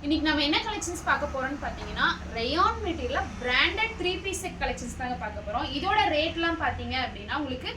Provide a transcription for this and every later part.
இன்னைக்கு நம்ம என்ன கலெக்ஷன்ஸ் பார்க்க போறோம்னு பாத்தீங்கன்னா ரயான் மெட்டீரியல்ல பிராண்டட் 3 பீஸ் செட் கலெக்ஷன்ஸ் தாங்க பார்க்க போறோம். இதோட ரேட்லாம் பாத்தீங்க அப்படின்னா உங்களுக்கு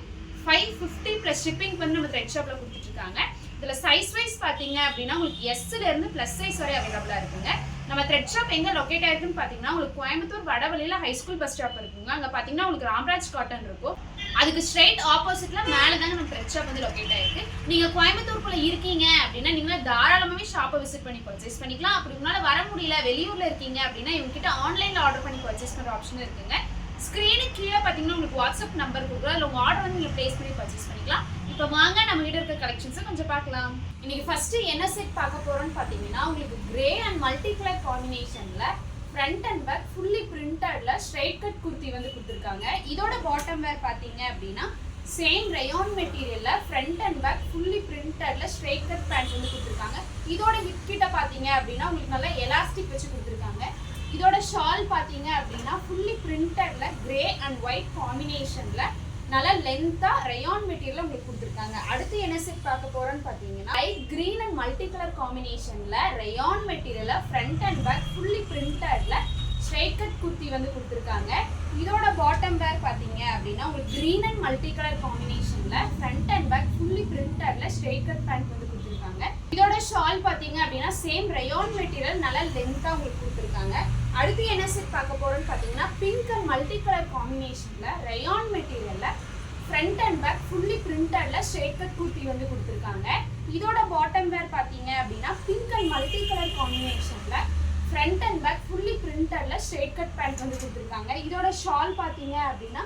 550 பிளஸ் ஷிப்பிங் பண்ணி நம்ம த்ரெட் ஷாப்ல கொடுத்துட்டு இருக்காங்க. இதுல சைஸ் வைஸ் பாத்தீங்க அப்படின்னா உங்களுக்கு S ல இருந்து பிளஸ் சைஸ் வரை அவைலபிளா இருக்குங்க. நம்ம த்ரெட் ஷாப் எங்க லொகேட் ஆயிருக்குன்னு பாத்தீங்கன்னா உங்களுக்கு கோயம்புத்தூர் வடவழியில ஹை ஸ்கூல் பஸ் ஸ்டாப் இருக்குங்க. அங்க பாத்தீங்கன்னா உங்களுக்கு ராம்ராஜ் காட்டன் இருக்கும். அதுக்கு ஸ்ட்ரைட் ஆப்போசிட்ல மேல தாங்க நம்ம த்ரெட் ஷாப் வந்து லொகேட் ஆயிருக்கு. நீங்க கோயம்புத்தூர்க்குள்ள இருக்கீங்க அப்படின்னா நீங்க தாராளமாவே ஷாப்பை விசிட் பண்ணி பர்ச்சேஸ் பண்ணிக்கலாம். அப்படி உங்களால வர முடியல வெளியூர்ல இருக்கீங்க அப்படின்னா இவங்க கிட்ட ஆன்லைன்ல ஆர்டர் பண்ணி பர்ச்சேஸ் பண்ற ஆப்ஷன் இருக்குங்க. ஸ்கிரீனுக்கு கீழே பாத்தீங்கன்னா உங்களுக்கு வாட்ஸ்அப் நம்பர் கொடுக்குறோம். அதுல உங்க ஆர்டர் வந்து நீங்க பிளேஸ் பண்ணி பர்ச்சேஸ் பண்ணிக்கலாம். இப்போ வாங்க நம்ம கிட்ட இருக்க கலெக்ஷன்ஸை கொஞ்சம் பார்க்கலாம். இன்னைக்கு ஃபர்ஸ்ட் என்ன செட் பார்க்க போறோம்னு பாத்தீங்கன்னா உங்களுக்கு கிரே அண்ட் மல்டி கலர் காம்பினேஷன்ல ஃப்ரண்ட் அண்ட் பேக் ஃபுல்லி பிரிண்டட்ல ஸ்ட்ரைட் கட் குர்த்தி வந்து கொடுத்துருக்காங்க. இதோட பாட்டம் வேர் பாத்தீங்க அப்படின்னா சேம் ரயான் மெட்டீரியல்ல ஃப்ரண்ட் அண்ட் பேக் ஃபுல்லி பிரிண்டட்ல ஸ்ட்ரைட் கட் பேண்ட் வந்து கொடுத்துருக்காங்க. இதோட ஹிப் கிட்ட பாத்தீங்க அப்படின்னா உங்களுக்கு நல்லா எலாஸ்டிக் வச்சு கொடுத்துருக்காங்க. இதோட ஷால் பாத்தீங்க அப்படின்னா ஃபுல்லி பிரிண்டட்ல கிரே அண்ட் ஒயிட் காம்பினேஷன்ல நல்ல லென்த்தா ரயான் மெட்டீரியல் உங்களுக்கு கொடுத்துருக்காங்க. அடுத்து என்ன செட் பார்க்க போறோம்னு பாத்தீங்கன்னா light green and multi colour காம்பினேஷன்ல ரயான் மெட்டீரியல்ல ஃப்ரண்ட் அண்ட் பேக் ஃபுல்லி பிரிண்டட்ல ஸ்ட்ரைட் கட் குர்த்தி வந்து கொடுத்துருக்காங்க. இதோட பாட்டம் வேர் பாத்தீங்க அப்படின்னா உங்களுக்கு கிரீன் அண்ட் மல்டி கலர் காம்பினேஷன்ல ஃப்ரண்ட் அண்ட் பேக் ஃபுல்லி பிரிண்டட்ல ஸ்ட்ரைட் கட் பேண்ட் வந்து கொடுத்துருக்காங்க. இதோட ஷால் பாத்தீங்க அப்படின்னா சேம் ரயான் மெட்டீரியல் நல்ல லென்த்தா உங்களுக்கு கொடுத்துருக்காங்க. அடுத்து என்ன செட் பார்க்க போறோம்னு பாத்தீங்கன்னா பிங்க் அண்ட் மல்டி கலர் காம்பினேஷன்ல ரயான் மெட்டீரியல்ல ஃப்ரண்ட் அண்ட் பேக் ஃபுல்லி பிரிண்டட்ல ஸ்ட்ரைட் கட் குர்த்தி வந்து கொடுத்துருக்காங்க. இதோட பாட்டம் வேர் பாத்தீங்க அப்படின்னா பிங்க் அண்ட் மல்டி கலர் காம்பினேஷன்ல ஃப்ரண்ட் அண்ட் பேக் ஃபுல்லி பிரிண்டட்ல ஸ்ட்ரைட் கட் பேண்ட் வந்து கொடுத்துருக்காங்க. இதோட ஷால் பாத்தீங்க அப்படின்னா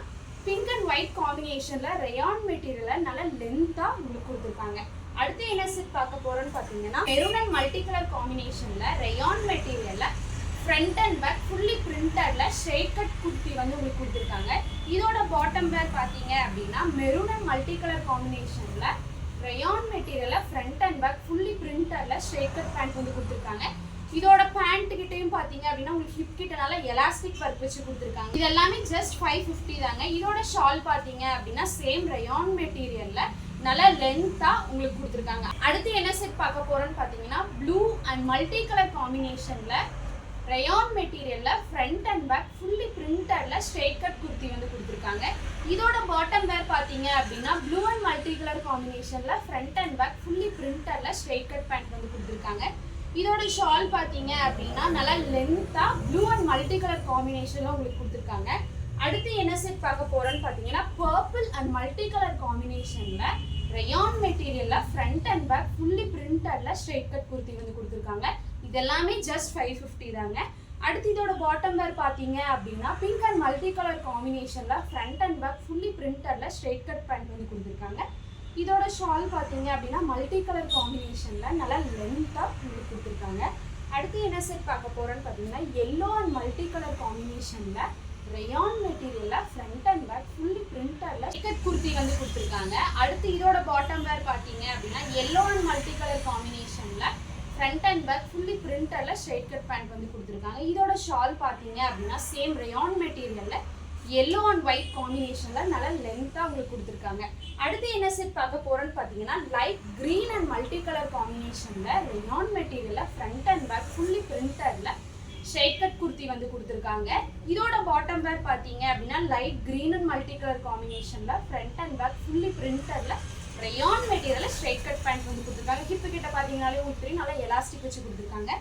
பிங்க் அண்ட் ஒயிட் காம்பினேஷன்ல ரயான் மெட்டீரியல்ல நல்ல லென்த்தா உங்களுக்கு கொடுத்துருக்காங்க. அடுத்து என்ன செட் பார்க்க போறோம்னு பாத்தீங்கன்னா மெரூன் அண்ட் மல்டி கலர் காம்பினேஷன்ல ரயான் மெட்டீரியல்ல ஃப்ரண்ட் அண்ட் பேக் ஃபுல்லி பிரிண்டட்ல ஸ்ட்ரைட் கட் குர்த்தி வந்து உங்களுக்கு கொடுத்துருக்காங்க. இதோட பாட்டம் வேர் பாத்தீங்க அப்படின்னா மெரூன் அண்ட் மல்டி கலர் காம்பினேஷன்ல ரயான் மெட்டீரியல்ல ஃப்ரண்ட் அண்ட் பேக் ஃபுல்லி பிரிண்டட்ல ஸ்ட்ரைட் கட் பேண்ட் வந்து கொடுத்துருக்காங்க. இதோட பேண்ட் கிட்டையும் பாத்தீங்க அப்படின்னா உங்களுக்கு ஹிப் கிட்ட நல்லா எலாஸ்டிக் ஒர்க் வச்சு கொடுத்துருக்காங்க. இது எல்லாமே ஜஸ்ட் 550 தாங்க. இதோட ஷால் பாத்தீங்க அப்படின்னா சேம் ரயான் மெட்டீரியல்ல நல்ல லென்த்தா உங்களுக்கு கொடுத்துருக்காங்க. அடுத்து என்ன செட் பார்க்க போறோம்னு பாத்தீங்கன்னா ப்ளூ அண்ட் மல்டி கலர் காம்பினேஷன்ல ரயான் மெட்டீரியல்ல ஃப்ரண்ட் அண்ட் பேக் ஃபுல்லி பிரிண்டட்ல ஸ்ட்ரைட் கட் குர்த்தி வந்து கொடுத்துருக்காங்க. இதோட பாட்டம் வேர் பாத்தீங்க அப்படின்னா ப்ளூ அண்ட் மல்டி கலர் காம்பினேஷன்ல ஃப்ரண்ட் அண்ட் பேக் ஃபுல்லி பிரிண்டட்ல ஸ்ட்ரைட் கட் பேண்ட் வந்து கொடுத்துருக்காங்க. இதோட ஷால் பாத்தீங்க அப்படின்னா நல்லா லென்த்தா ப்ளூ அண்ட் மல்டி கலர் காம்பினேஷன்ல உங்களுக்கு கொடுத்துருக்காங்க. அடுத்து என்ன செட் பார்க்க போறோம்னு பாத்தீங்கன்னா பர்பிள் அண்ட் மல்டி கலர் காம்பினேஷன்ல ரயான் மெட்டீரியல்ல ஃப்ரண்ட் அண்ட் பேக் ஃபுல்லி பிரிண்டட்ல ஸ்ட்ரைட் கட் குர்த்தி வந்து கொடுத்துருக்காங்க. இது எல்லாமே ஜஸ்ட் 550 தாங்க. அடுத்து இதோட பாட்டம் வேர் பாத்தீங்க அப்படின்னா பிங்க் அண்ட் மல்டி கலர் காம்பினேஷன்ல ஃப்ரண்ட் அண்ட் பேக் ஃபுல்லி பிரிண்டட்ல ஸ்ட்ரைட் கட் பேண்ட் வந்து கொடுத்துருக்காங்க. இதோட ஷால் பாத்தீங்க அப்படின்னா மல்டி கலர் காம்பினேஷன்ல நல்லா லென்த்தா உங்களுக்கு கொடுத்துருக்காங்க. அடுத்து என்ன செட் பார்க்க போறோம்னு பாத்தீங்கன்னா எல்லோ அண்ட் மல்டி கலர் காம்பினேஷன்ல ரயான் மெட்டீரியல்ல ஃப்ரண்ட் அண்ட் பேக் ஃபுல்லி பிரிண்டட்ல கட் குர்த்தி வந்து கொடுத்துருக்காங்க. அடுத்து இதோட பாட்டம் வேர் பாத்தீங்க அப்படின்னா எல்லோ அண்ட் மல்டி கலர் காம்பினேஷன்ல ஃப்ரண்ட் அண்ட் பேக் ஃபுல்லி பிரிண்டட்ல ஸ்ட்ரைட் கட் பேண்ட் வந்து கொடுத்துருக்காங்க. இதோட ஷால் பாத்தீங்க அப்படின்னா சேம் ரயான் மெட்டீரியல்ல எல்லோ அண்ட் ஒயிட் காம்பினேஷன்ல நல்லா லென்த்தா உங்களுக்கு கொடுத்துருக்காங்க. அடுத்து என்ன செட் பார்க்க போறோம்னு பாத்தீங்கன்னா light green and multi colour காம்பினேஷன்ல ரயான் மெட்டீரியல்ல ஃப்ரண்ட் அண்ட் பேக் ஃபுல்லி பிரிண்டட்ல ஸ்ட்ரைட் கட் குர்த்தி வந்து கொடுத்துருக்காங்க. இதோட பாட்டம் வேர் பாத்தீங்க அப்படின்னா light green and multi colour காம்பினேஷன்ல ஃப்ரண்ட் அண்ட் பேக் ஃபுல்லி பிரிண்டட்ல ரயான் மெட்டீரியல்ல ஸ்ட்ரைட் கட் பேண்ட் வந்து கொடுத்துருக்காங்க. ஹிப் கிட்ட பாத்தீங்கன்னாலே உங்களுக்கு நல்லா எலாஸ்டிக் வச்சு கொடுத்துருக்காங்க.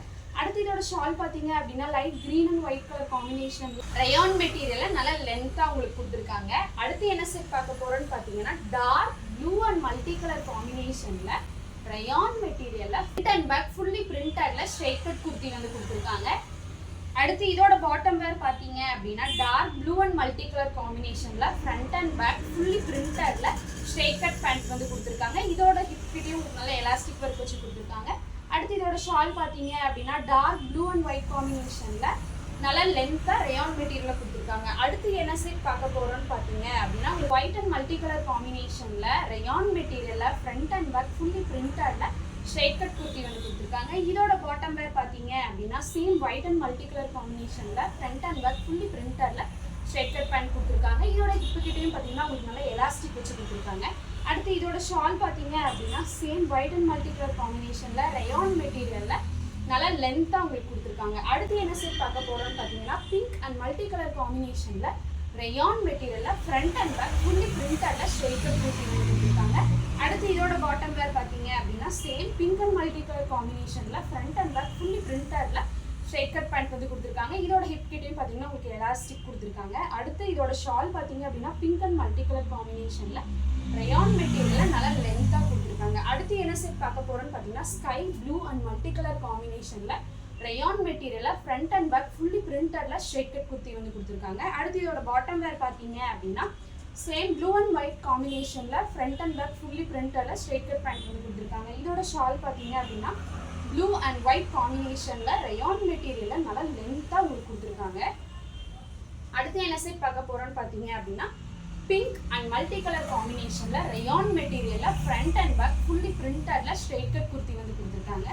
அடுத்து இதோட ஷால் பாத்தீங்க அப்படின்னா light green and white colour combination rayon மெட்டீரியல்ல நல்லா லென்த்தா உங்களுக்கு கொடுத்துருக்காங்க. அடுத்து என்ன செட் பார்க்க போறோம்னு பாத்தீங்கன்னா dark blue and multi colour காம்பினேஷன்ல ரயான் மெட்டீரியல்ல ஃப்ரண்ட் அண்ட் பேக் ஃபுல்லி பிரிண்டட்ல ஸ்ட்ரைட் கட் குர்த்தி வந்து கொடுத்துருக்காங்க. அடுத்து இதோட பாட்டம் வேர் பாத்தீங்க அப்படின்னா dark blue and multi colour காம்பினேஷன்ல ஃப்ரண்ட் அண்ட் பேக் ஃபுல்லி பிரிண்டட்ல ஸ்ட்ரைட் கட் பேண்ட் வந்து கொடுத்துருக்காங்க. இதோட ஹிப் கிட்டயும் நல்ல எலாஸ்டிக் ஒர்க் வச்சு கொடுத்துருக்காங்க. அடுத்து இதோட ஷால் பாத்தீங்க அப்படின்னா டார்க் ப்ளூ அண்ட் ஒயிட் காம்பினேஷன்ல நல்ல லென்த்தா ரயான் மெட்டீரியல்ல கொடுத்துருக்காங்க. அடுத்து என்ன செட் பார்க்க போறோம்னு பாத்தீங்க அப்படின்னா ஒயிட் அண்ட் மல்டி கலர் காம்பினேஷன்ல ரயான் மெட்டீரியல்ல ஃப்ரண்ட் அண்ட் பேக் ஃபுல்லி பிரிண்டட்ல ஸ்ட்ரைட் கட் குர்த்தி வந்து கொடுத்துருக்காங்க. இதோட பாட்டம் வேர் பாத்தீங்க அப்படின்னா same white and multi colour காம்பினேஷன்ல ஃப்ரண்ட் அண்ட் பேக் ஃபுல்லி பிரிண்டட்ல ஸ்ட்ரைட் கட் பேண்ட் கொடுத்துருக்காங்க. இதோட ஹிப் கிட்டயும் பாத்தீங்கன்னா உங்களுக்கு நல்லா எலாஸ்டிக் வச்சு கொடுத்துருக்காங்க. அடுத்து இதோட ஷால் பாத்தீங்க அப்படின்னா same white and multi colour காம்பினேஷன்ல ரயான் மெட்டீரியல்ல நல்லா லென்த்தாக உங்களுக்கு கொடுத்துருக்காங்க. அடுத்து என்ன செட் பார்க்க போகிறோம்னு பார்த்தீங்கன்னா பிங்க் அண்ட் மல்டி கலர் காம்பினேஷனில் ரயான் மெட்டீரியலில் ஃப்ரண்ட் அண்ட் பேக் ஃபுல்லி பிரிண்டடில் ஸ்ட்ரெயிட் கட் கொடுத்துருக்காங்க. அடுத்து இதோட பாட்டம் வேர் பார்த்தீங்க அப்படின்னா same pink and multi colour காம்பினேஷனில் ஃப்ரண்ட் அண்ட் பேக் ஃபுல்லி பிரிண்டடில் ஸ்ட்ரெயிட் கட் பேண்ட் வந்து கொடுத்துருக்காங்க. இதோட ஹிப் கிட்டையும் பார்த்தீங்கன்னா உங்களுக்கு எலாஸ்டிக் கொடுத்துருக்காங்க. அடுத்து இதோட ஷால் பார்த்தீங்க அப்படின்னா பிங்க் அண்ட் மல்டி கலர் காம்பினேஷனில் ரயான் மெட்டீரியலில் நல்லா லென்த்தாக கொடுத்துருக்காங்க. அடுத்து என்ன செட் பார்க்க போகிறோன்னு பார்த்தீங்கன்னா sky blue and multi colour காம்பினேஷனில் ரயான் மெட்டீரியலில் ஃப்ரண்ட் அண்ட் பேக் ஃபுல்லி பிரிண்டடில் ஸ்ட்ரெயிட் கட் குர்த்தி வந்து கொடுத்துருக்காங்க. அடுத்து இதோட பாட்டம் வேர் பார்த்தீங்க அப்படின்னா சேம் ப்ளூ அண்ட் ஒயிட் காம்பினேஷனில் ஃப்ரண்ட் அண்ட் பேக் ஃபுல்லி பிரிண்டடில் ஸ்ட்ரெயிட் கட் பேண்ட் வந்து கொடுத்துருக்காங்க. இதோட ஷால் பார்த்தீங்க அப்படின்னா ப்ளூ அண்ட் ஒயிட் காம்பினேஷனில் ரயான் மெட்டீரியலில் நல்லா லென்த்தாக உங்களுக்கு கொடுத்துருக்காங்க. அடுத்து என்ன செட் பார்க்க போகிறோன்னு பார்த்தீங்க அப்படின்னா பிங்க் அண்ட் மல்டி கலர் காம்பினேஷனில் ரயான் மெட்டீரியலில் ஃப்ரண்ட் அண்ட் பேக் ஃபுல்லி பிரிண்டடில் ஸ்ட்ரெயிட் கட் குர்த்தி வந்து கொடுத்துருக்காங்க.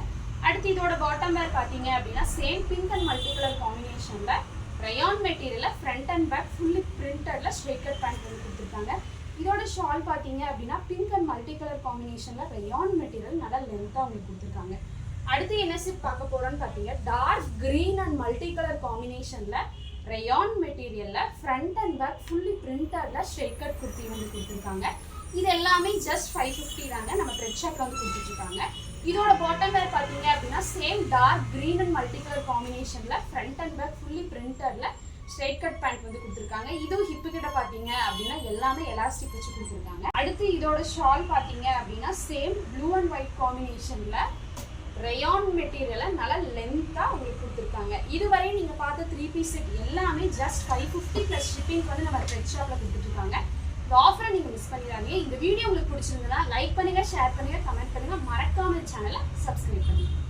அடுத்து இதோட பாட்டம் வேர் பார்த்தீங்க அப்படின்னா same pink and multi colour காம்பினேஷனில் ரயான் மெட்டீரியலில் ஃப்ரண்ட் அண்ட் பேக் ஃபுல்லி பிரிண்டடில் ஸ்ட்ரெயிட் கட் பேண்ட் வந்து கொடுத்துருக்காங்க. இதோட ஷால் பார்த்தீங்க அப்படின்னா பிங்க் அண்ட் மல்டி கலர் காம்பினேஷனில் ரயான் மெட்டீரியல் நல்லா லென்த்தாக உங்களுக்கு கொடுத்துருக்காங்க. அடுத்து என்ன செட் பார்க்க போகிறோன்னு பார்த்தீங்க dark green and multi colour காம்பினேஷனில் ரயான் மெட்டீரியலில் ஃப்ரண்ட் அண்ட் பேக் ஃபுல்லி பிரிண்டடில் ஸ்ட்ரெயிட் கட் குர்த்தி வந்து கொடுத்துருக்காங்க. இது எல்லாமே ஜஸ்ட் 550 தாங்க நம்ம த்ரெட் ஷாப்பில் வந்து கொடுத்துட்ருக்காங்க. இதோட பாட்டம் வேர் பார்த்தீங்க அப்படின்னா same dark green and multi colour காம்பினேஷனில் ஃப்ரண்ட் அண்ட் பேக் ஃபுல்லி பிரிண்டடில் ஸ்ட்ரெயிட் கட் பேண்ட் வந்து கொடுத்துருக்காங்க. இதுவும் ஹிப்பு கிட்ட பார்த்தீங்க அப்படின்னா எல்லாமே எலாஸ்டிக் வச்சு கொடுத்துருக்காங்க. அடுத்து இதோட ஷால் பார்த்தீங்க அப்படின்னா சேம் ப்ளூ அண்ட் ஒயிட் காம்பினேஷனில் ரயான் மெட்டீரியலை நல்லா லென்த்தாக உங்களுக்கு கொடுத்துருக்காங்க. இதுவரை நீங்கள் பார்த்த 3 பீஸ் செட் எல்லாமே ஜஸ்ட் 550 ப்ளஸ் ஷிப்பிங் வந்து நம்ம த்ரெட் ஷாப்பில் கொடுத்துட்ருக்காங்க. இந்த ஆஃபரை நீங்கள் மிஸ் பண்ணிடாதீங்க. இந்த வீடியோ உங்களுக்கு பிடிச்சிருந்ததுன்னா லைக் பண்ணுங்கள், ஷேர் பண்ணுங்கள், கமெண்ட் பண்ணுங்கள், மறக்காமல் சேனலை சப்ஸ்கிரைப் பண்ணுங்கள்.